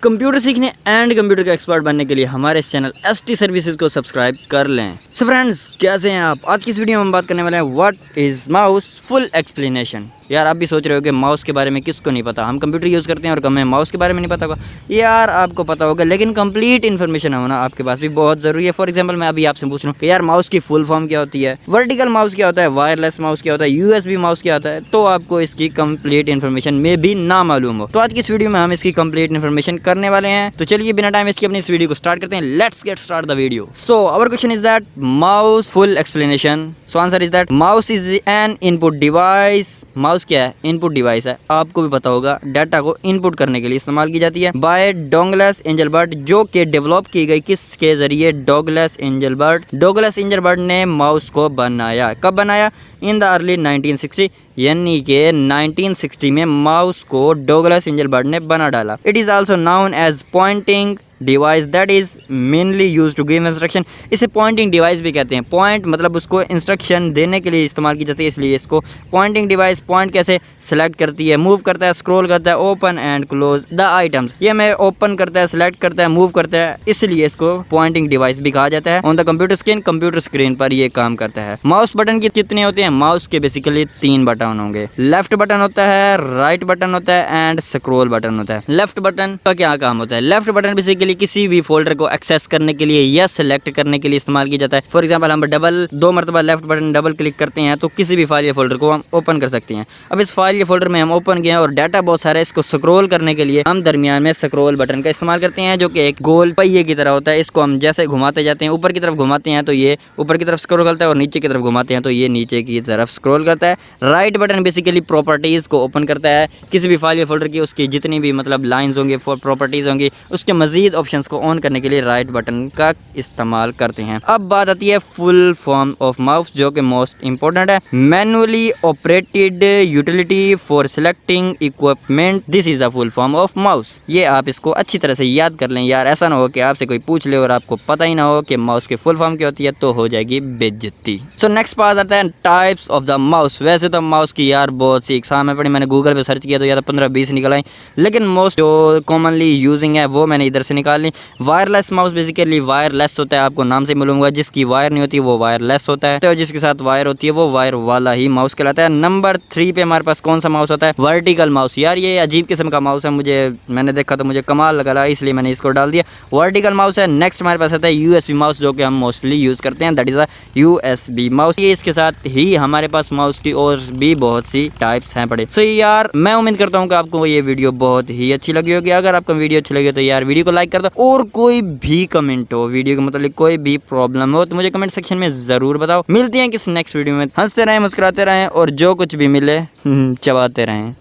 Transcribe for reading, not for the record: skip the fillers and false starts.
Computer सीखने and computer का expert बनने के लिए हमारे इस चैनल एसटी सर्विसेज को सब्सक्राइब कर लें। सो फ्रेंड्स, कैसे हैं आप? आज की इस वीडियो में हम बात करने वाले हैं what is mouse full explanation. यार आप भी सोच रहे हो कि माउस के बारे में किसको नहीं पता, हम कंप्यूटर यूज़ करते हैं और हमें माउस के बारे में नहीं पता होगा। यार आपको पता होगा, लेकिन कंप्लीट इन्फॉर्मेशन होना आपके पास भी बहुत ज़रूरी है। फॉर एग्जांपल मैं अभी आपसे पूछ रहा हूँ कि यार माउस की फुल फॉर्म क्या होती है, वर्टिकल माउस क्या होता है, वायरलेस माउस क्या होता है, यूएसबी माउस क्या होता है, तो आपको इसकी कंप्लीट इन्फॉर्मेशन में भी ना मालूम हो। तो आज की इस वीडियो में हम इसकी कंप्लीट इन्फॉर्मेशन करने वाले हैं। तो चलिए बिना टाइम वेस्ट किए अपनी इस वीडियो को स्टार्ट करते हैं। Let's get start the video. So our question is that mouse full explanation. So answer is that mouse is an input device. Mouse क्या है? इनपुट डिवाइस है। आपको भी पता होगा, डाटा को इनपुट करने के लिए इस्तेमाल की जाती है बाय डोगलस एंजलबर्ट, जो कि डेवलप की गई किसके जरिए? Douglas Engelbart. डोगलस एंजलबर्ट ने माउस को बनाया। कब बनाया? इन द अर्ली 1960, यानी कि 1960 में माउस को डोगलस एंजलबर्ट ने बना डाला। It is also known as pointing device that is mainly use to give instruction. इसे पॉइंटिंग डिवाइस भी कहते हैं। पॉइंट मतलब उसको इंस्ट्रक्शन देने के लिए इस्तेमाल की जाती है, इसलिए इसको पॉइंटिंग डिवाइस। पॉइंट कैसे? सेलेक्ट करती है, मूव करता है, स्क्रॉल करता है, open and close the items. ये हमें ओपन करता है, सेलेक्ट करता है, मूव करता है, इसलिए इसको पॉइंटिंग डिवाइस भी कहा जाता है। On the computer screen, computer screen पर ये काम करता है। माउस बटन के कितने होते हैं? माउस के बेसिकली 3 बटन होंगे। लेफ्ट बटन होता है, राइट बटन होता है एंड स्क्रॉल बटन होता है। लेफ्ट बटन का क्या काम होता है? लेफ्ट बटन बेसिकली किसी भी फोल्डर को एक्सेस करने के लिए या सिलेक्ट करने के लिए इस्तेमाल किया जाता है। फॉर एग्जांपल हम दो मरतबा लेफ्ट बटन डबल क्लिक करते हैं तो किसी भी फाइल या फोल्डर को हम ओपन कर सकते हैं। अब इस फाइल या फोल्डर में हम ओपन किए और डाटा बहुत सारा है, इसको स्क्रॉल करने के लिए हम दरमियान में स्क्रॉल बटन का इस्तेमाल करते हैं, जो कि एक गोल पहिए की तरह होता है। इसको हम जैसे घुमाते जाते हैं, ऊपर की तरफ घुमाते हैं तो ये ऊपर की तरफ स्क्रॉल करता है, और नीचे की तरफ घुमाते हैं तो ये नीचे की तरफ स्क्रॉल करता है। राइट बटन बेसिकली प्रॉपर्टीज को ओपन करता है। किसी भी फाइल या फोल्डर की उसकी जितनी भी मतलब लाइंस होंगे, प्रॉपर्टीज होंगी, उसके मजीद ऑप्शंस को ऑन करने के लिए राइट बटन का इस्तेमाल करते हैं। अब बात आती है फुल फॉर्म ऑफ माउस, जो कि मोस्ट इंपॉर्टेंट है। Manually operated utility for selecting equipment, this is a full form of mouse. ये आप इसको अच्छी तरह से याद कर लें यार, ऐसा ना हो कि आपसे कोई पूछ ले और आपको पता ही ना हो कि माउस की फुल फॉर्म क्या होती है, तो हो जाएगी बेइज्जती। सो नेक्स्ट बात आता है टाइप्स ऑफ द माउस। वैसे तो माउस की यार बहुत सी इकसाम है पड़ी, मैंने गूगल पे सर्च किया तो यार 15-20 निकल आई, लेकिन मोस्ट जो कॉमनली यूजिंग है वो मैंने इधर से निकाल ली। वायरलेस माउस बेसिकली वायरलेस होता है, आपको नाम से मालूम होगा। जिसकी वायर नहीं होती वो वायरलेस होता है, तो जिसके साथ वायर होती है वो वायर वाला ही माउस कहलाता है। नंबर 3 पे हमारे पास कौन सा माउस होता है? Vertical mouse. यार ये अजीब किस्म का माउस है, मैंने देखा तो मुझे कमाल लगा, इसलिए मैंने इसको डाल दिया। वर्टिकल माउस है। नेक्स्ट हमारे पास आता है यूएसबी माउस, जो कि हम मोस्टली यूज़ करते हैं, that is a USB mouse. ये इसके साथ ही हमारे पास माउस की और भी बहुत सी टाइप्स हैं पड़े। सो यार मैं उम्मीद करता हूँ कि आपको ये वीडियो बहुत ही अच्छी लगी होगी। अगर आपको वीडियो अच्छी लगी तो यार वीडियो को लाइक कर दो, और कोई भी कमेंट हो वीडियो के मतलब कोई भी प्रॉब्लम हो तो मुझे कमेंट सेक्शन में ज़रूर बताओ। मिलते हैं किस नेक्स्ट वीडियो में। हंसते रहें, मुस्कुराते रहें, और जो कुछ भी मिले चबाते रहें।